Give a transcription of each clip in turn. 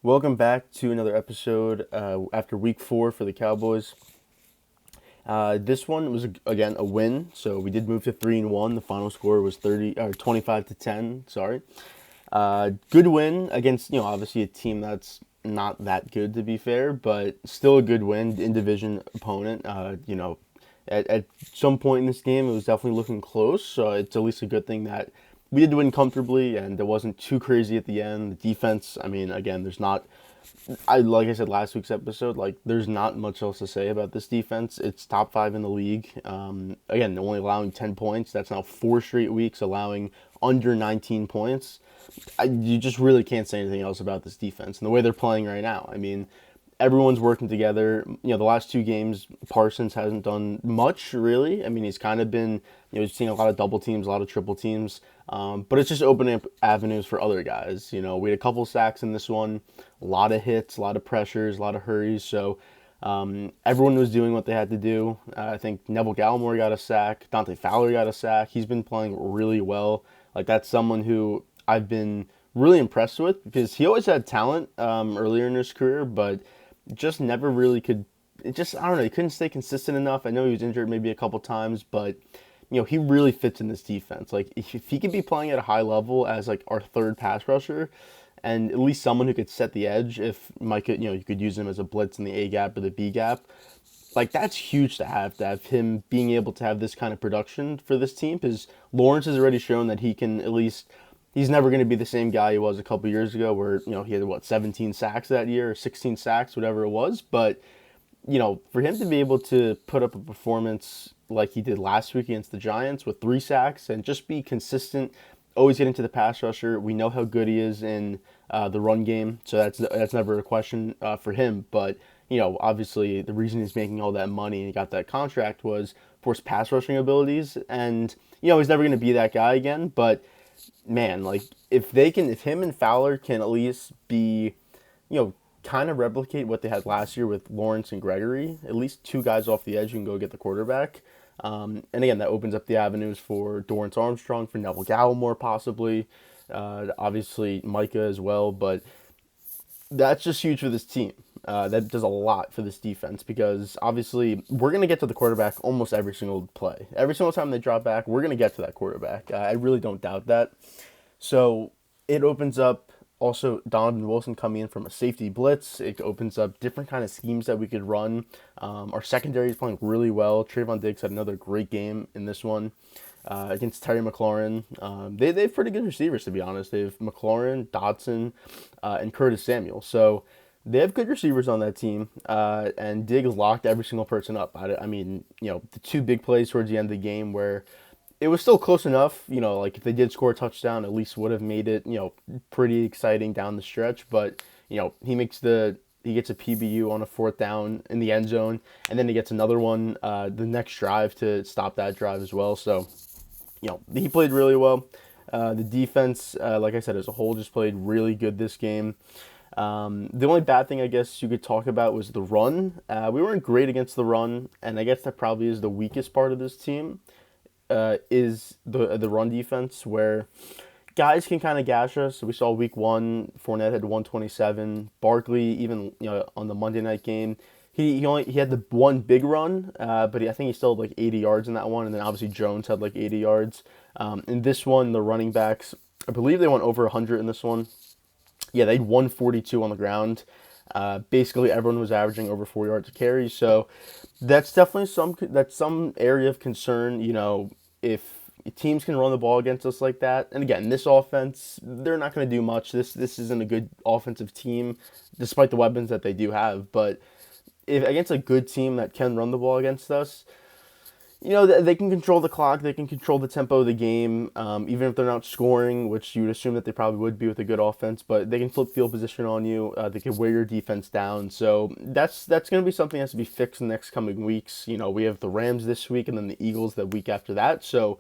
Welcome back to another episode after week 4 for the Cowboys. This one was again a win, so we did move to 3-1. The final score was 25-10. Sorry, good win against obviously a team that's not that good to be fair, but still a good win in division opponent. At some point in this game, it was definitely looking close, so it's at least a good thing that we did win comfortably and it wasn't too crazy at the end. The defense, I mean, again, there's not like I said last week's episode, like there's not much else to say about this defense. It's top 5 in the league. Again, only allowing 10 points. That's now 4 straight weeks allowing under 19 points. You just really can't say anything else about this defense and the way they're playing right now. I mean, everyone's working together. The last 2 games, Parsons hasn't done much really. I mean, he's kind of been, he's seeing a lot of double teams, a lot of triple teams, but it's just opening up avenues for other guys. We had a couple sacks in this one, a lot of hits, a lot of pressures, a lot of hurries. So everyone was doing what they had to do. I think Neville Gallimore got a sack. Dante Fowler got a sack. He's been playing really well. Like, that's someone who I've been really impressed with because he always had talent earlier in his career, but just never really could. It just, I don't know, he couldn't stay consistent enough. I know he was injured maybe a couple times, but he really fits in this defense. Like, if he could be playing at a high level as like our third pass rusher, and at least someone who could set the edge. If Micah, you could use him as a blitz in the A gap or the B gap. Like, that's huge to have him being able to have this kind of production for this team. Because Lawrence has already shown that he can at least. He's never going to be the same guy he was a couple years ago, where he had 17 sacks that year, or 16 sacks, whatever it was. But for him to be able to put up a performance like he did last week against the Giants with 3 sacks and just be consistent, always getting to the pass rusher. We know how good he is in the run game, so that's never a question for him. But obviously the reason he's making all that money and he got that contract was for his pass rushing abilities, and he's never going to be that guy again. But man, like if him and Fowler can at least be, kind of replicate what they had last year with Lawrence and Gregory, at least 2 guys off the edge who can go get the quarterback. And again, that opens up the avenues for Dorrance Armstrong, for Neville Gallimore possibly, obviously Micah as well. But that's just huge for this team. That does a lot for this defense because obviously we're going to get to the quarterback almost every single play. Every single time they drop back, we're going to get to that quarterback. I really don't doubt that. So it opens up also Donovan Wilson coming in from a safety blitz. It opens up different kind of schemes that we could run. Our secondary is playing really well. Trayvon Diggs had another great game in this one against Terry McLaurin. They have pretty good receivers, to be honest. They have McLaurin, Dodson, and Curtis Samuel. So they have good receivers on that team, and Diggs locked every single person up. I mean, the 2 big plays towards the end of the game where it was still close enough, like if they did score a touchdown, at least would have made it, pretty exciting down the stretch. But, he gets a PBU on a 4th down in the end zone, and then he gets another one the next drive to stop that drive as well. So, he played really well. The defense, like I said, as a whole, just played really good this game. The only bad thing I guess you could talk about was the run. We weren't great against the run, and I guess that probably is the weakest part of this team. Is the run defense where guys can kind of gash us. We saw week 1, Fournette had 127. Barkley, even on the Monday night game, he had the one big run, but I think he still had like 80 yards in that one, and then obviously Jones had like 80 yards. In this one, the running backs, I believe they went over 100 in this one. Yeah, they had 142 on the ground. Basically, everyone was averaging over 4 yards a carry, so that's definitely some area of concern. If teams can run the ball against us like that, and again, this offense, they're not going to do much. This isn't a good offensive team, despite the weapons that they do have. But if against a good team that can run the ball against us, they can control the clock, they can control the tempo of the game, even if they're not scoring, which you would assume that they probably would be with a good offense, but they can flip field position on you, they can wear your defense down, so that's going to be something that has to be fixed in the next coming weeks. We have the Rams this week, and then the Eagles the week after that, so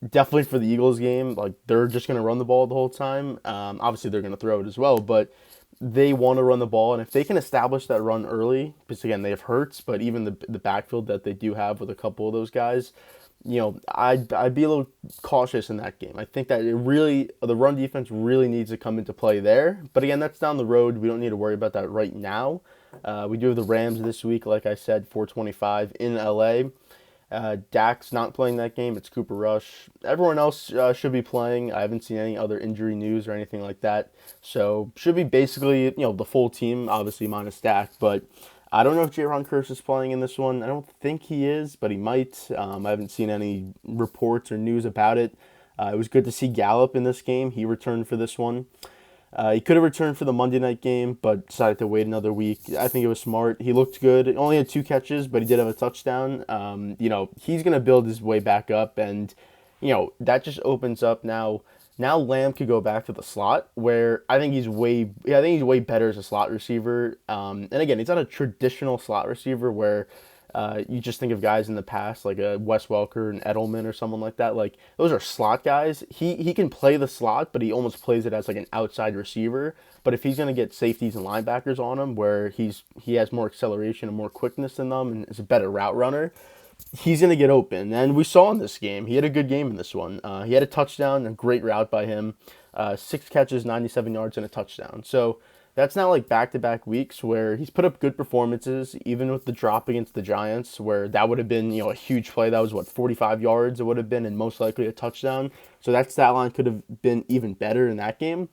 definitely for the Eagles game, like, they're just going to run the ball the whole time. Obviously, they're going to throw it as well, but they want to run the ball, and if they can establish that run early, because again, they have Hurts, but even the backfield that they do have with a couple of those guys, I'd be a little cautious in that game. I think that the run defense really needs to come into play there. But again, that's down the road. We don't need to worry about that right now. We do have the Rams this week, like I said, 4:25 in LA. Dak's not playing that game. It's Cooper Rush. Everyone else should be playing. I haven't seen any other injury news or anything like that. So should be basically the full team, obviously minus Dak. But I don't know if Jaron Curse is playing in this one. I don't think he is, but he might. I haven't seen any reports or news about it. It was good to see Gallup in this game. He returned for this one. He could have returned for the Monday night game, but decided to wait another week. I think it was smart. He looked good. He only had 2 catches, but he did have a touchdown. He's going to build his way back up, and, that just opens up now. Now Lamb could go back to the slot, where I think he's way better as a slot receiver. And again, he's not a traditional slot receiver where you just think of guys in the past like a Wes Welker and Edelman or someone like that. Like those are slot guys. He can play the slot, but he almost plays it as like an outside receiver. But if he's gonna get safeties and linebackers on him, where he has more acceleration and more quickness than them, and is a better route runner, he's gonna get open. And we saw in this game, he had a good game in this one. He had a touchdown, a great route by him, 6 catches, 97 yards, and a touchdown. So that's now like back-to-back weeks where he's put up good performances, even with the drop against the Giants, where that would have been, a huge play. That was 45 yards it would have been, and most likely a touchdown. So that stat line could have been even better in that game.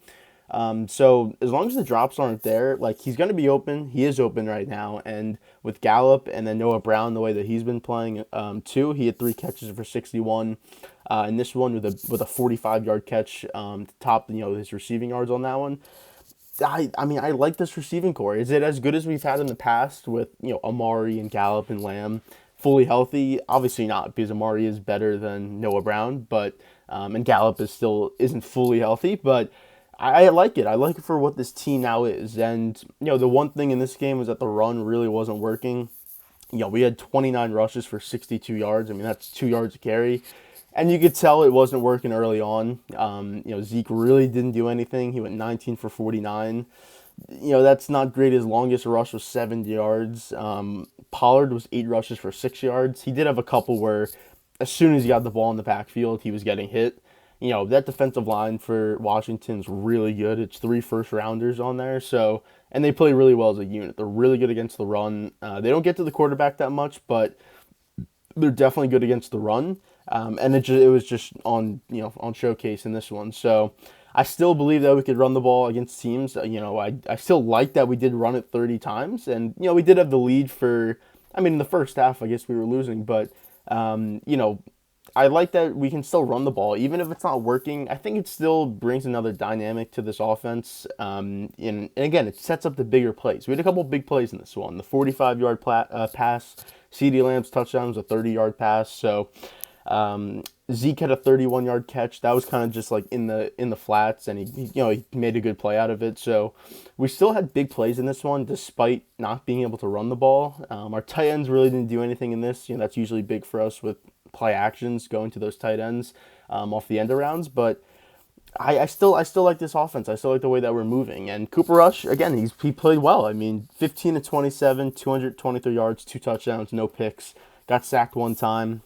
So as long as the drops aren't there, like he's going to be open. He is open right now. And with Gallup and then Noah Brown, the way that he's been playing too, he had 3 catches for 61. And this one with a 45-yard catch to top his receiving yards on that one. I mean, I like this receiving core. Is it as good as we've had in the past with, Amari and Gallup and Lamb fully healthy? Obviously not, because Amari is better than Noah Brown, but and Gallup isn't fully healthy, but I like it. I like it for what this team now is. And, the one thing in this game was that the run really wasn't working. We had 29 rushes for 62 yards. I mean, that's 2 yards a carry. And you could tell it wasn't working early on. Zeke really didn't do anything. He went 19 for 49. That's not great. His longest rush was 70 yards. Pollard was 8 rushes for 6 yards. He did have a couple where as soon as he got the ball in the backfield, he was getting hit. That defensive line for Washington's really good. It's 3 first-rounders on there. So, and they play really well as a unit. They're really good against the run. They don't get to the quarterback that much, but they're definitely good against the run. And it was just on showcase in this one. So I still believe that we could run the ball against teams. I still like that we did run it 30 times. And, we did have the lead in the first half, I guess we were losing. But, I like that we can still run the ball. Even if it's not working, I think it still brings another dynamic to this offense. And again, it sets up the bigger plays. We had a couple big plays in this one. The 45-yard pass, CeeDee Lamb's touchdown was a 30-yard pass. So Zeke had a 31-yard catch. That was kind of just like in the flats, and he made a good play out of it. So we still had big plays in this one, despite not being able to run the ball. Our tight ends really didn't do anything in this. That's usually big for us with play actions going to those tight ends off the end arounds. But I still like this offense. I still like the way that we're moving. And Cooper Rush, again, he played well. I mean, 15 to 27, 223 yards, 2 touchdowns, no picks. Got sacked 1 time.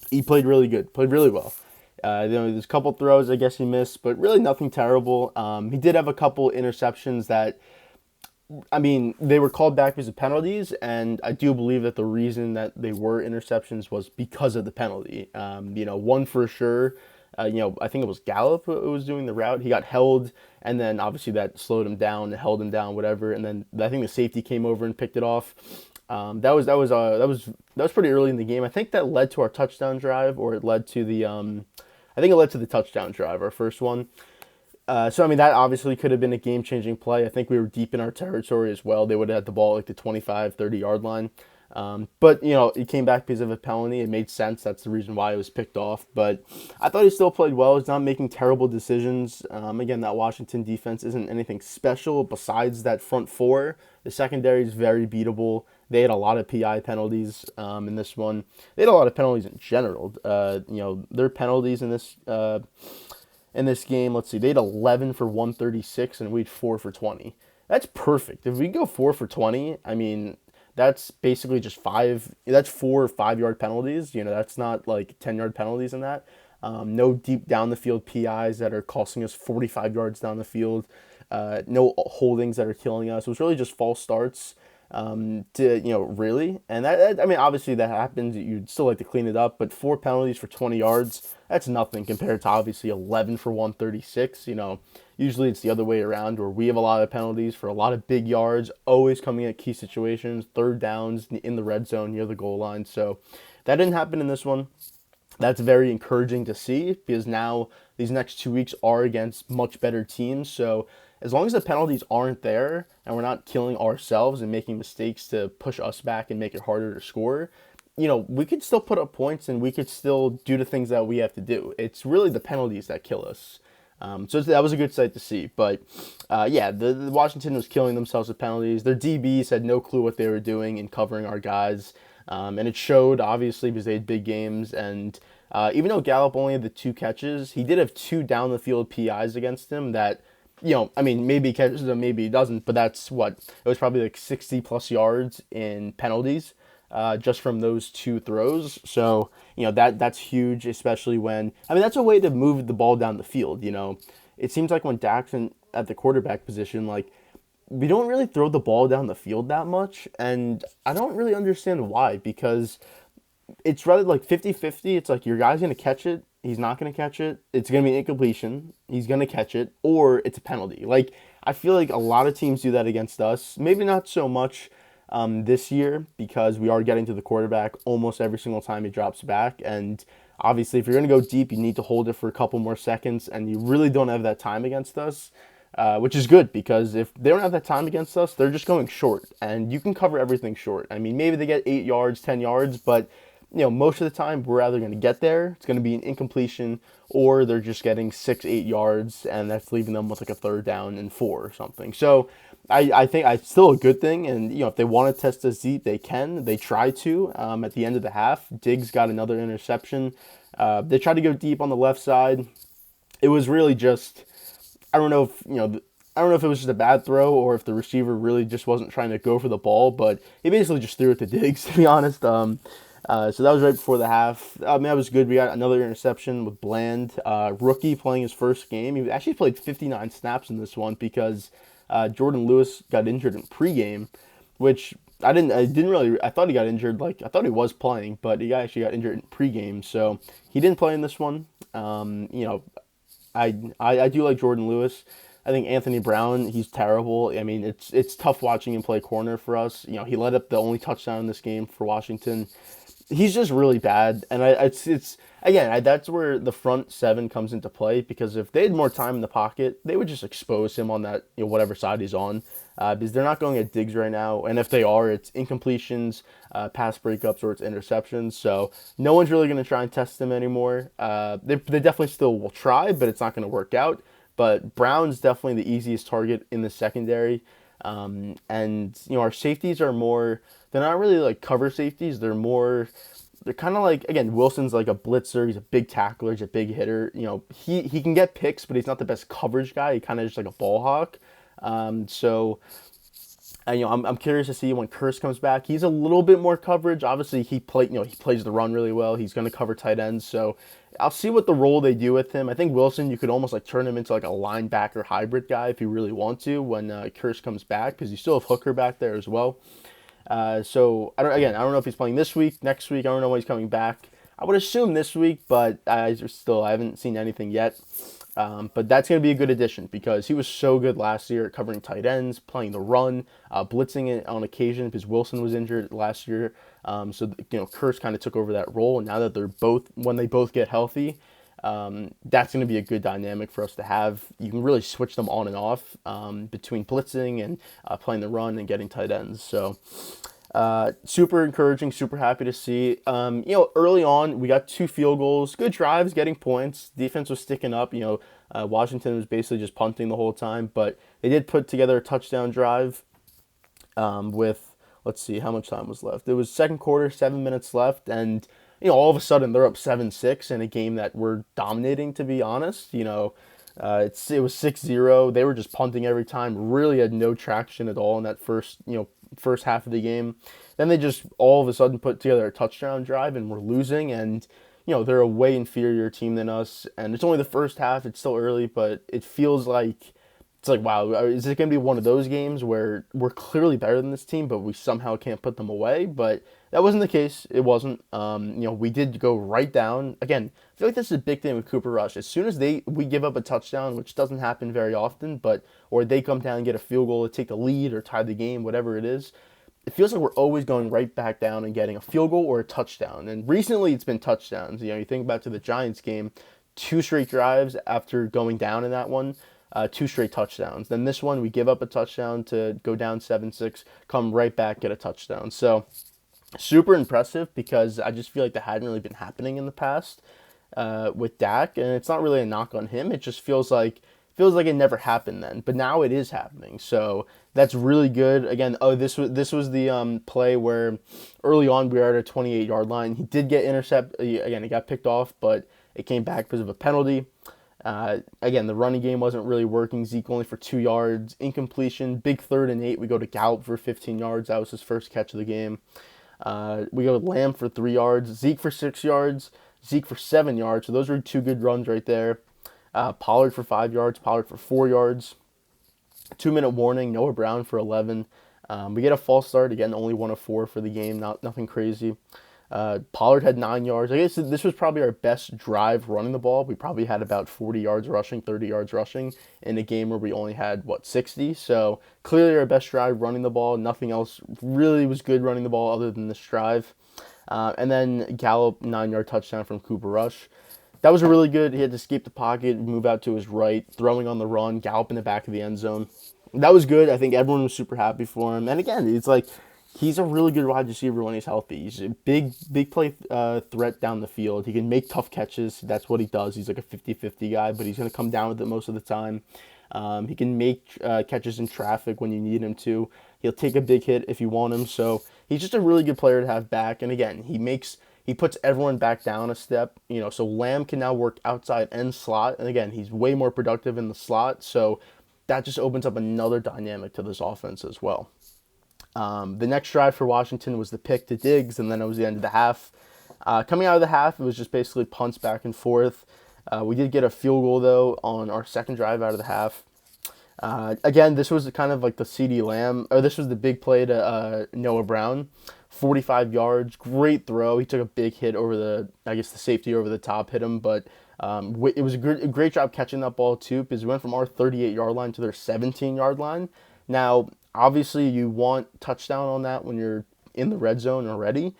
He played really good, played really well. There's a couple throws I guess he missed, but really nothing terrible. He did have a couple interceptions that, they were called back because of penalties, and I do believe that the reason that they were interceptions was because of the penalty. One for sure, I think it was Gallup who was doing the route. He got held, and then obviously that slowed him down, held him down, whatever, and then I think the safety came over and picked it off. That was pretty early in the game. I think that led to our touchdown drive, or it led to the touchdown drive, our first one. That obviously could have been a game-changing play. I think we were deep in our territory as well. They would have had the ball like the 25, 30-yard line. But it came back because of a penalty. It made sense. That's the reason why it was picked off. But I thought he still played well. He's not making terrible decisions. Again, that Washington defense isn't anything special besides that front four. The secondary is very beatable. They had a lot of PI penalties in this one. They had a lot of penalties in general. Their penalties in this game, let's see, they had 11 for 136 and we had 4 for 20. That's perfect. If we go 4 for 20, that's basically just five. That's 4 5 yard penalties. That's not like 10 yard penalties in that. No deep down the field PIs that are costing us 45 yards down the field. No holdings that are killing us. It was really just false starts. Really, and I mean, obviously that happens. You'd still like to clean it up, but 4 penalties for 20 yards, that's nothing compared to obviously 11 for 136. Usually it's the other way around where we have a lot of penalties for a lot of big yards, always coming at key situations, third downs in the red zone near the goal line. So that didn't happen in this one. That's very encouraging to see because now these next 2 weeks are against much better teams. So as long as the penalties aren't there and we're not killing ourselves and making mistakes to push us back and make it harder to score, we could still put up points and we could still do the things that we have to do. It's really the penalties that kill us. So that was a good sight to see. But yeah, the Washington was killing themselves with penalties. Their DBs had no clue what they were doing in covering our guys. And it showed, obviously, because they had big games. And even though Gallup only had the 2 catches, he did have 2 down-the-field PIs against him that, I mean, maybe he catches them, maybe he doesn't. But that's what? It was probably like 60-plus yards in penalties just from those 2 throws. So, that's huge, especially when, I mean, that's a way to move the ball down the field, It seems like when Dak's at the quarterback position, like, we don't really throw the ball down the field that much, and I don't really understand why, because it's rather like 50-50. It's like your guy's going to catch it, he's not going to catch it, it's going to be an incompletion, he's going to catch it, or it's a penalty. Like, I feel like a lot of teams do that against us. Maybe not so much this year because we are getting to the quarterback almost every single time he drops back, and obviously if you're going to go deep, you need to hold it for a couple more seconds, and you really don't have that time against us. Which is good because if they don't have that time against us, they're just going short, and you can cover everything short. I mean, maybe they get 8 yards, 10 yards, but most of the time we're either going to get there, it's going to be an incompletion, or they're just getting 6, 8 yards, and that's leaving them with like a 3rd down and 4 or something. So I think it's still a good thing, and if they want to test us deep, they can. They try to. At the end of the half, Diggs got another interception. They tried to go deep on the left side. It was really just. I don't know if it was just a bad throw or if the receiver really just wasn't trying to go for the ball, but he basically just threw it to Diggs, to be honest. So that was right before the half. I mean, that was good. We got another interception with Bland, rookie playing his first game. He actually played 59 snaps in this one because Jordan Lewis got injured in pregame, which I thought he got injured. Like, I thought he was playing, but he actually got injured in pregame, so he didn't play in this one. I do like Jordan Lewis. I think Anthony Brown, he's terrible. I mean, it's tough watching him play corner for us. He led up the only touchdown in this game for Washington. He's just really bad, and that's where the front 7 comes into play, because if they had more time in the pocket, they would just expose him on that whatever side he's on, because they're not going at Diggs right now, and if they are, it's incompletions, pass breakups, or it's interceptions. So no one's really going to try and test him anymore. They definitely still will try, but it's not going to work out. But Brown's definitely the easiest target in the secondary. And our safeties are more, they're not really like cover safeties. They're kind of like, again, Wilson's like a blitzer. He's a big tackler. He's a big hitter. He can get picks, but he's not the best coverage guy. He kind of just like a ball hawk. I'm curious to see when Curse comes back. He's a little bit more coverage. Obviously, he plays the run really well. He's going to cover tight ends. So I'll see what the role they do with him. I think Wilson, you could almost like turn him into like a linebacker hybrid guy if you really want to when Curse comes back, because you still have Hooker back there as well. So I don't know if he's playing this week, next week. I don't know when he's coming back. I would assume this week, but I haven't seen anything yet. But that's going to be a good addition because he was so good last year at covering tight ends, playing the run, blitzing it on occasion because Wilson was injured last year. So Curse kind of took over that role, and now that when they both get healthy, that's going to be a good dynamic for us to have. You can really switch them on and off between blitzing and playing the run and getting tight ends. So super encouraging, super happy to see. Early on, we got 2 field goals, good drives, getting points. Defense was sticking up. Washington was basically just punting the whole time, but they did put together a touchdown drive with, let's see, how much time was left. It was second quarter, 7 minutes left, and all of a sudden they're up 7-6 in a game that we're dominating, to be honest. It was 6-0. They were just punting every time. Really had no traction at all in that first half of the game. Then they just all of a sudden put together a touchdown drive, and we're losing. And they're a way inferior team than us. And it's only the first half. It's still early, but it feels like it's like, wow, is it going to be one of those games where we're clearly better than this team, but we somehow can't put them away? But that wasn't the case. It wasn't. We did go right down. Again, I feel like this is a big thing with Cooper Rush. As soon as we give up a touchdown, which doesn't happen very often, or they come down and get a field goal to take the lead or tie the game, whatever it is, it feels like we're always going right back down and getting a field goal or a touchdown. And recently it's been touchdowns. You think back to the Giants game, 2 straight drives after going down in that one. 2 straight touchdowns. Then this one, we give up a touchdown to go down 7-6, come right back, get a touchdown. So super impressive, because I just feel like that hadn't really been happening in the past with Dak, and it's not really a knock on him. It just feels like it never happened then, but now it is happening. So that's really good. Again, this was the play where early on we were at a 28-yard line. He did get intercepted. Again, he got picked off, but it came back because of a penalty. Again, the running game wasn't really working. Zeke only for 2 yards, incompletion, big 3rd and 8. We go to Gallup for 15 yards. That was his first catch of the game. We go to Lamb for 3 yards, Zeke for 6 yards, Zeke for 7 yards. So those were 2 good runs right there. Pollard for 5 yards, Pollard for 4 yards. 2-minute warning, Noah Brown for 11. We get a false start, again, only 1 of 4 for the game, nothing crazy. Pollard had 9 yards. I guess this was probably our best drive running the ball. We probably had about 40 yards rushing, 30 yards rushing in a game where we only had, 60? So clearly our best drive running the ball. Nothing else really was good running the ball other than this drive. And then Gallup, 9-yard touchdown from Cooper Rush. That was really good. He had to escape the pocket, move out to his right, throwing on the run, Gallup in the back of the end zone. That was good. I think everyone was super happy for him. And again, it's like, he's a really good wide receiver when he's healthy. He's a big play threat down the field. He can make tough catches. That's what he does. He's like a 50-50 guy, but he's going to come down with it most of the time. He can make catches in traffic when you need him to. He'll take a big hit if you want him. So he's just a really good player to have back. And again, he puts everyone back down a step. So Lamb can now work outside and slot. And again, he's way more productive in the slot. So that just opens up another dynamic to this offense as well. The next drive for Washington was the pick to Diggs, and then it was the end of the half. Coming out of the half, it was just basically punts back and forth. We did get a field goal, though, on our second drive out of the half. Again, this was kind of like the CeeDee Lamb, or this was the big play to Noah Brown. 45 yards, great throw. He took a big hit over the safety over the top, hit him, but it was a great job catching that ball, too, because we went from our 38-yard line to their 17-yard line. Now, obviously, you want touchdown on that when you're in the red zone already,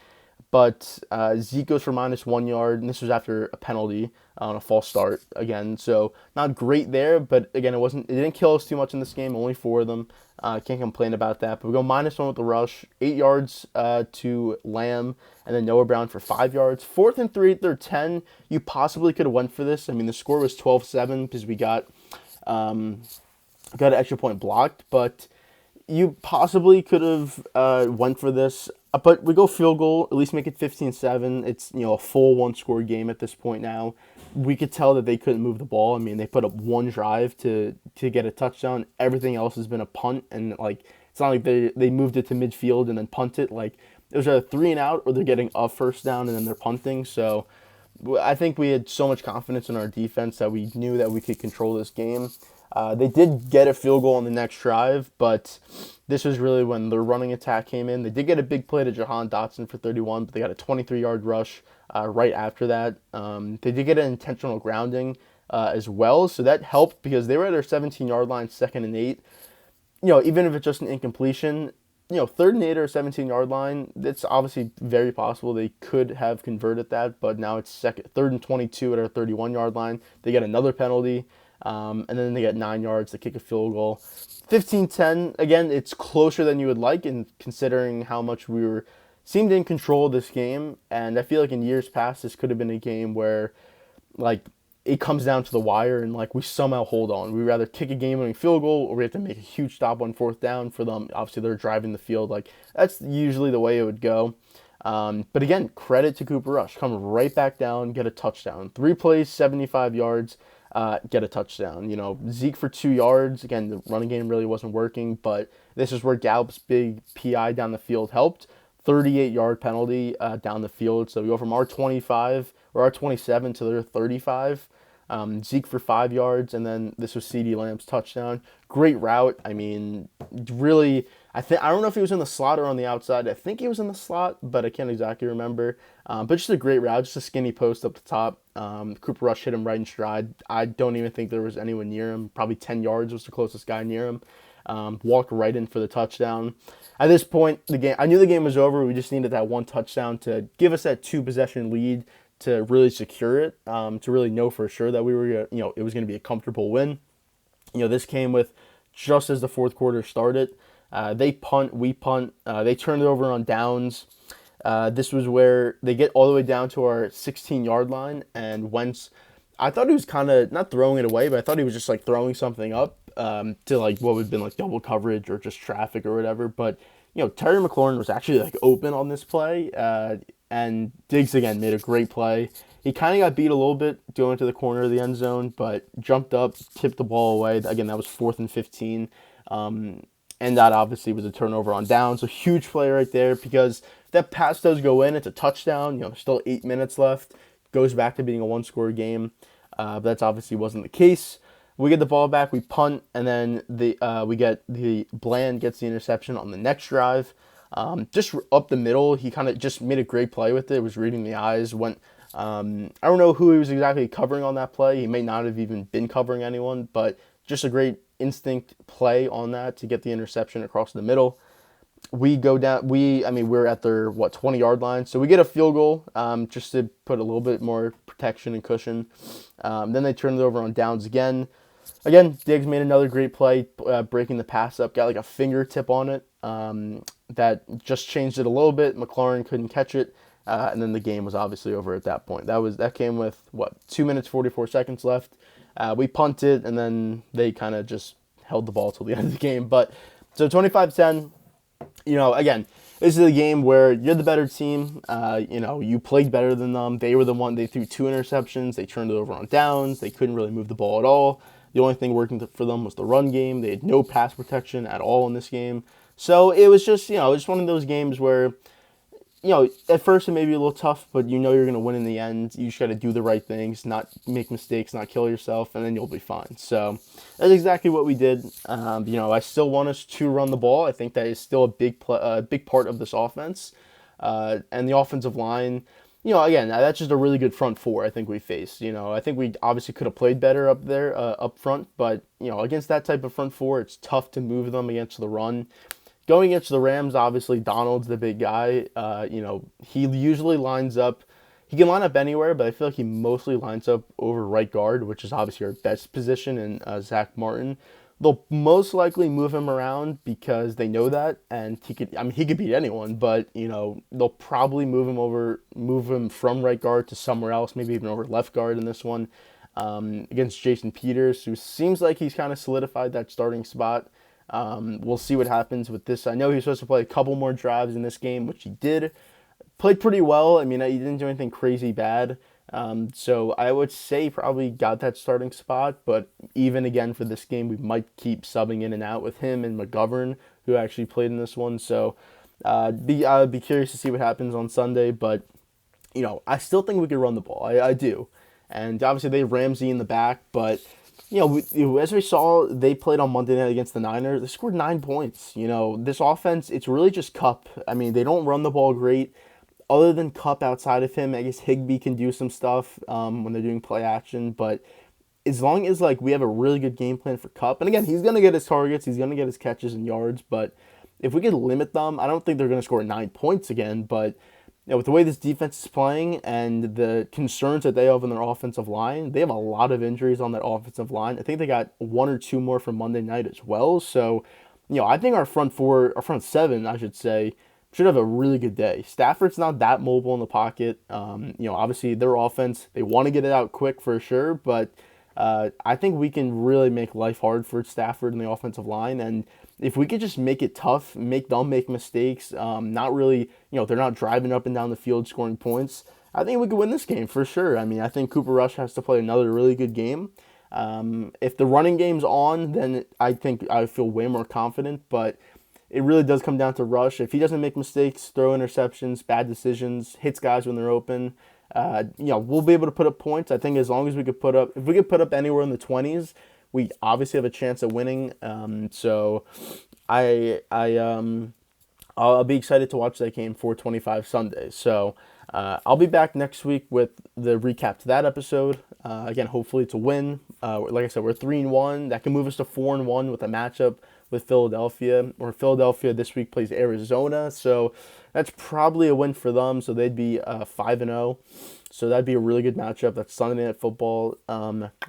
but Zeke goes for -1 yard, and this was after a penalty on a false start again. So not great there, but again, it didn't kill us too much in this game. Only 4 of them. Can't complain about that. But we go -1 with the rush, 8 yards to Lamb, and then Noah Brown for 5 yards. 4th and 3 at their 10. You possibly could have went for this. I mean, the score was 12-7 because we got an extra point blocked, but you possibly could have went for this. But we go field goal, at least make it 15-7. It's a full 1-score game at this point now. We could tell that they couldn't move the ball. I mean, they put up 1 drive to get a touchdown. Everything else has been a punt, and it's not like they moved it to midfield and then punt it. It was a 3 and out, or they're getting a first down and then they're punting. So I think we had so much confidence in our defense that we knew that we could control this game. They did get a field goal on the next drive, but this was really when the running attack came in. They did get a big play to Jahan Dotson for 31, but they got a 23-yard rush right after that. They did get an intentional grounding as well, so that helped because they were at their 17-yard line, 2nd and 8. Even if it's just an incompletion, 3rd and 8 or 17-yard line, it's obviously very possible they could have converted that, but now it's 3rd and 22 at our 31-yard line. They get another penalty. And then they get 9 yards to kick a field goal. 15-10, again, it's closer than you would like, in considering how much we seemed in control of this game. And I feel like in years past, this could have been a game where, it comes down to the wire and, we somehow hold on. We'd rather kick a game-winning field goal, or we have to make a huge stop on 4th down for them. Obviously, they're driving the field. That's usually the way it would go. But again, credit to Cooper Rush. Come right back down, get a touchdown. 3 plays, 75 yards. get a touchdown. Zeke for 2 yards. Again, the running game really wasn't working, but this is where Gallup's big PI down the field helped. 38-yard penalty down the field. So we go from our 25 or our 27 to their 35. Zeke for 5 yards, and then this was CeeDee Lamb's touchdown. Great route. I mean, really, I don't know if he was in the slot or on the outside. I think he was in the slot, but I can't exactly remember. But just a great route, just a skinny post up the top. Cooper Rush hit him right in stride. I don't even think there was anyone near him. Probably 10 yards was the closest guy near him. Walked right in for the touchdown. At this point, I knew the game was over. We just needed that one touchdown to give us that 2-possession lead to really secure it, to really know for sure that we were, it was going to be a comfortable win. This came with just as the fourth quarter started. They punt, we punt. They turned it over on downs. This was where they get all the way down to our 16-yard line, and Wentz, I thought he was kind of not throwing it away, but I thought he was just like throwing something up to like what would have been like double coverage or just traffic or whatever. But Terry McLaurin was actually like open on this play, and Diggs again made a great play. He kind of got beat a little bit going to the corner of the end zone, but jumped up, tipped the ball away. Again, that was 4th and 15. And that obviously was a turnover on downs. So huge play right there, because if that pass does go in, it's a touchdown. Still 8 minutes left. Goes back to being a one-score game. But that's obviously wasn't the case. We get the ball back, we punt, and then Bland gets the interception on the next drive. Just up the middle, he kind of just made a great play with it. It was reading the eyes. I don't know who he was exactly covering on that play. He may not have even been covering anyone, but just a great instinct play on that to get the interception across the middle. We go down. We're at their 20-yard line, so we get a field goal just to put a little bit more protection and cushion. Then they turn it over on downs again. Again, Diggs made another great play, breaking the pass up. Got like a fingertip on it that just changed it a little bit. McLaurin couldn't catch it, and then the game was obviously over at that point. That came with 2 minutes 44 seconds left. We punted, and then they kind of just held the ball till the end of the game. But so 25-10. Again, this is a game where you're the better team. You played better than them. They were the one. They threw 2 interceptions. They turned it over on downs. They couldn't really move the ball at all. The only thing working for them was the run game. They had no pass protection at all in this game. So it was just, one of those games where, at first it may be a little tough, but you're going to win in the end. You just got to do the right things, not make mistakes, not kill yourself, and then you'll be fine. So that's exactly what we did. I still want us to run the ball. I think that is still a big part of this offense. And the offensive line, again, that's just a really good front four I think we faced. I think we obviously could have played better up there, up front, but, against that type of front four, it's tough to move them against the run. Going against the Rams, obviously, Donald's the big guy. He usually lines up. He can line up anywhere, but I feel like he mostly lines up over right guard, which is obviously our best position in Zach Martin. They'll most likely move him around because they know that, and he could beat anyone, but, they'll probably move him from right guard to somewhere else, maybe even over left guard in this one, against Jason Peters, who seems like he's kind of solidified that starting spot. We'll see what happens with this. I know he's supposed to play a couple more drives in this game, which he did. Played pretty well. He didn't do anything crazy bad. So I would say probably got that starting spot, but even again for this game, we might keep subbing in and out with him and McGovern, who actually played in this one. So I'd be curious to see what happens on Sunday, but I still think we could run the ball. I do. And obviously they have Ramsey in the back, but as we saw, they played on Monday night against the Niners. They scored 9 points. This offense, it's really just Kupp. They don't run the ball great. Other than Kupp outside of him, I guess Higbee can do some stuff when they're doing play action. But as long as we have a really good game plan for Kupp, and again, he's going to get his targets, he's going to get his catches and yards. But if we could limit them, I don't think they're going to score 9 points again. But with the way this defense is playing and the concerns that they have in their offensive line, they have a lot of injuries on that offensive line. I think they got 1 or 2 more from Monday night as well. So, I think our front seven, I should say, should have a really good day. Stafford's not that mobile in the pocket. Obviously their offense, they want to get it out quick for sure, but I think we can really make life hard for Stafford and the offensive line. And if we could just make it tough, make them make mistakes, not really, they're not driving up and down the field scoring points, I think we could win this game for sure. I think Cooper Rush has to play another really good game. If the running game's on, then I think I feel way more confident. But it really does come down to Rush. If he doesn't make mistakes, throw interceptions, bad decisions, hits guys when they're open, we'll be able to put up points. I think as long as we could put up, if we could put up anywhere in the 20s, we obviously have a chance of winning. So I'll be excited to watch that game 4:25 Sunday. So I'll be back next week with the recap to that episode. Again, hopefully it's a win. Like I said, we're 3-1. That can move us to 4-1 with a matchup with Philadelphia. Or Philadelphia this week plays Arizona, so that's probably a win for them. So they'd be 5-0. So that'd be a really good matchup. That's Sunday Night Football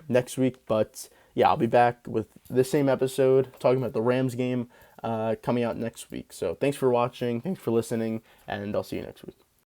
next week. But yeah, I'll be back with this same episode talking about the Rams game coming out next week. So thanks for watching, thanks for listening, and I'll see you next week.